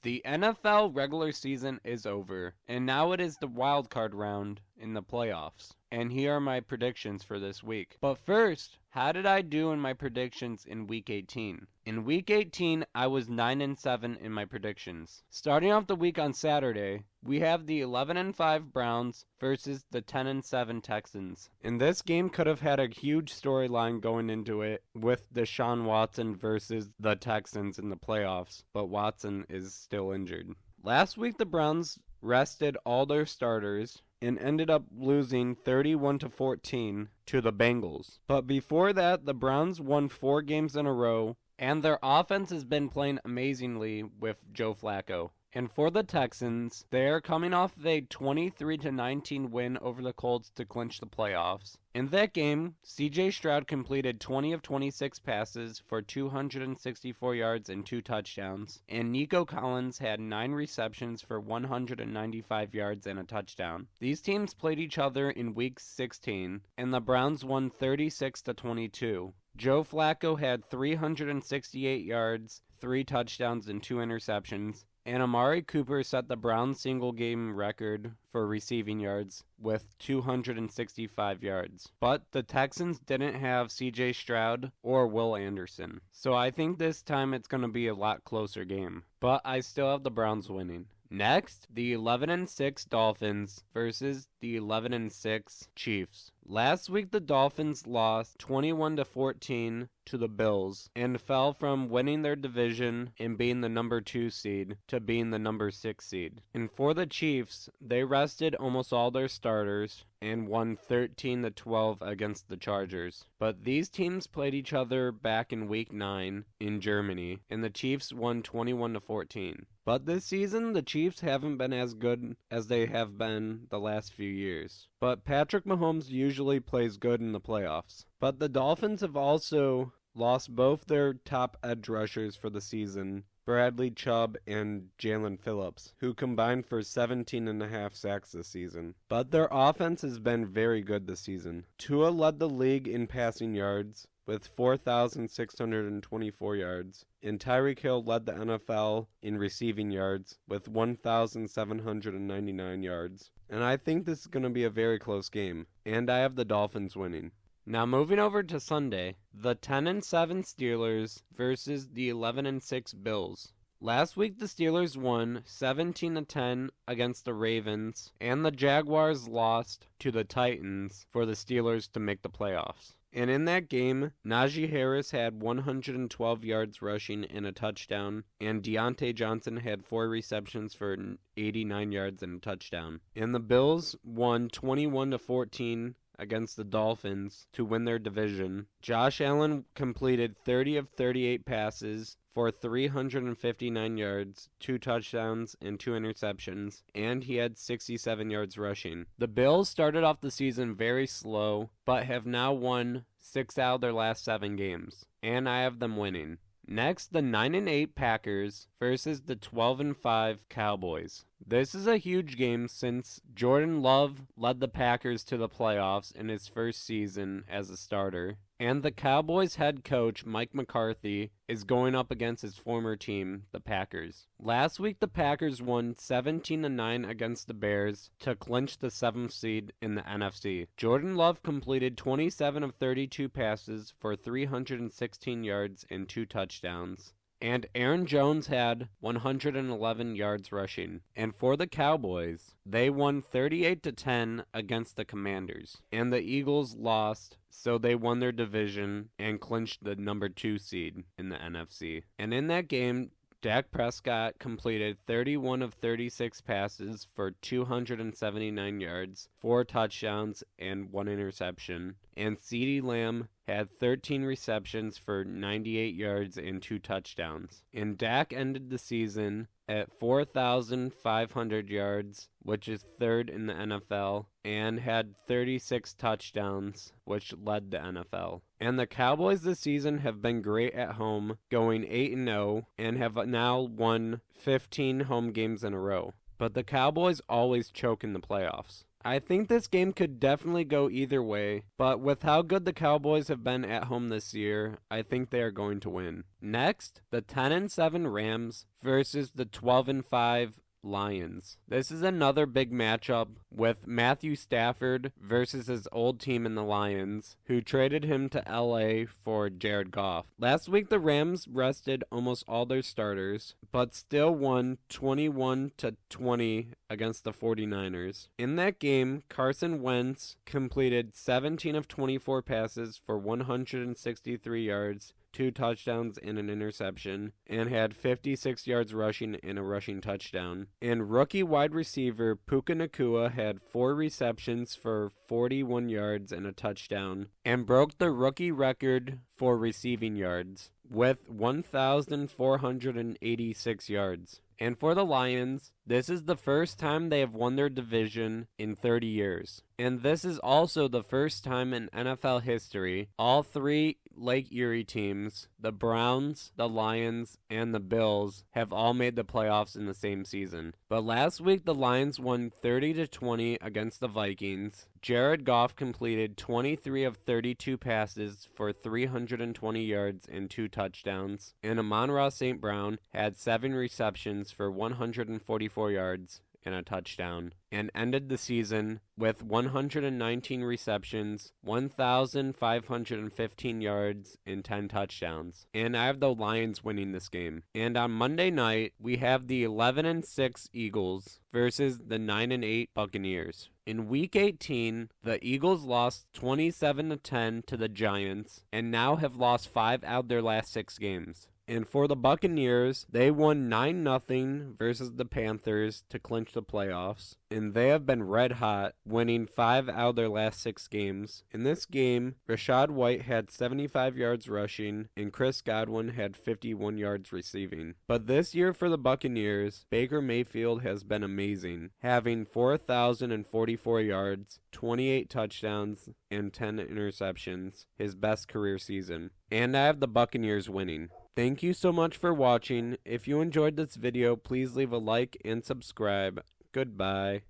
The NFL regular season is over, and now it is the wild card round in the playoffs. And here are my predictions for this week. But first, how did I do in my predictions in Week 18? In Week 18, I was 9-7 in my predictions. Starting off the week on Saturday, we have the 11-5 Browns versus the 10-7 Texans. And this game could have had a huge storyline going into it with Deshaun Watson versus the Texans in the playoffs, but Watson is still injured. Last week, the Browns rested all their starters and ended up losing 31-14 to the Bengals. But before that, the Browns won 4 games in a row, and their offense has been playing amazingly with Joe Flacco. And for the Texans, they're coming off a 23-19 win over the Colts to clinch the playoffs. In that game, CJ Stroud completed 20 of 26 passes for 264 yards and 2 touchdowns, and Nico Collins had 9 receptions for 195 yards and a touchdown. These teams played each other in Week 16, and the Browns won 36-22. Joe Flacco had 368 yards, 3 touchdowns, and 2 interceptions. And Amari Cooper set the Browns single-game record for receiving yards with 265 yards. But the Texans didn't have C.J. Stroud or Will Anderson. So I think this time it's going to be a lot closer game. But I still have the Browns winning. Next, the 11-6 Dolphins versus the 11-6 Chiefs. Last week, the Dolphins lost 21-14 to the Bills and fell from winning their division and being the number 2 seed to being the number 6 seed. And for the Chiefs, they rested almost all their starters and won 13-12 against the Chargers. But these teams played each other back in Week 9 in Germany, and the Chiefs won 21-14. But this season, the Chiefs haven't been as good as they have been the last few years. But Patrick Mahomes usually plays good in the playoffs. But the Dolphins have also lost both their top edge rushers for the season, Bradley Chubb and Jalen Phillips, who combined for 17.5 sacks this season. But their offense has been very good this season. Tua led the league in passing yards with 4,624 yards, and Tyreek Hill led the NFL in receiving yards with 1,799 yards. And I think this is going to be a very close game, and I have the Dolphins winning. Now moving over to Sunday, the 10-7 Steelers versus the 11-6 Bills. Last week the Steelers won 17-10 against the Ravens, and the Jaguars lost to the Titans for the Steelers to make the playoffs. And in that game, Najee Harris had 112 yards rushing and a touchdown, and Deontay Johnson had 4 receptions for 89 yards and a touchdown. And the Bills won 21-14 against the Dolphins to win their division. Josh Allen completed 30 of 38 passes for 359 yards, 2 touchdowns, and 2 interceptions, and he had 67 yards rushing. The Bills started off the season very slow, but have now won 6 out of their last 7 games, and I have them winning. Next, the 9-8 Packers versus the 12-5 Cowboys. This is a huge game since Jordan Love led the Packers to the playoffs in his first season as a starter, and the Cowboys head coach Mike McCarthy is going up against his former team, the Packers. Last week, the Packers won 17-9 against the Bears to clinch the 7th seed in the NFC. Jordan Love completed 27 of 32 passes for 316 yards and 2 touchdowns. And Aaron Jones had 111 yards rushing. And for the Cowboys, they won 38-10 against the Commanders. And the Eagles lost, so they won their division and clinched the number 2 seed in the NFC. And in that game, Dak Prescott completed 31 of 36 passes for 279 yards, 4 touchdowns, and 1 interception. And CeeDee Lamb had 13 receptions for 98 yards and 2 touchdowns. And Dak ended the season at 4,500 yards, which is 3rd in the NFL, and had 36 touchdowns, which led the NFL. And the Cowboys this season have been great at home, going 8-0, and have now won 15 home games in a row. But the Cowboys always choke in the playoffs. I think this game could definitely go either way, but with how good the Cowboys have been at home this year, I think they are going to win. Next, the 10-7 Rams versus the 12-5 Lions. This is another big matchup with Matthew Stafford versus his old team in the Lions, who traded him to LA for Jared Goff. Last week the Rams rested almost all their starters, but still won 21-20 against the 49ers. In that game, Carson Wentz completed 17 of 24 passes for 163 yards, 2 touchdowns and an interception, and had 56 yards rushing and a rushing touchdown. And rookie wide receiver Puka Nacua had 4 receptions for 41 yards and a touchdown, and broke the rookie record for receiving yards with 1,486 yards. And for the Lions, this is the first time they have won their division in 30 years. And this is also the first time in NFL history all 3 Lake Erie teams, the Browns, the Lions, and the Bills, have all made the playoffs in the same season. But last week the Lions won 30-20 against the Vikings. Jared Goff completed 23 of 32 passes for 320 yards and 2 touchdowns, and Amon-Ra St. Brown had 7 receptions for 144 yards and a touchdown, and ended the season with 119 receptions, 1,515 yards, and 10 touchdowns. And I have the Lions winning this game. And on Monday night, we have the 11-6 Eagles versus the 9-8 Buccaneers. In Week 18, the Eagles lost 27-10 to the Giants, and now have lost 5 out of their last 6 games. And for the Buccaneers, they won 9-0 versus the Panthers to clinch the playoffs. And they have been red hot, winning 5 out of their last 6 games. In this game, Rachaad White had 75 yards rushing, and Chris Godwin had 51 yards receiving. But this year for the Buccaneers, Baker Mayfield has been amazing, having 4,044 yards, 28 touchdowns, and 10 interceptions, his best career season. And I have the Buccaneers winning. Thank you so much for watching. If you enjoyed this video, please leave a like and subscribe. Goodbye.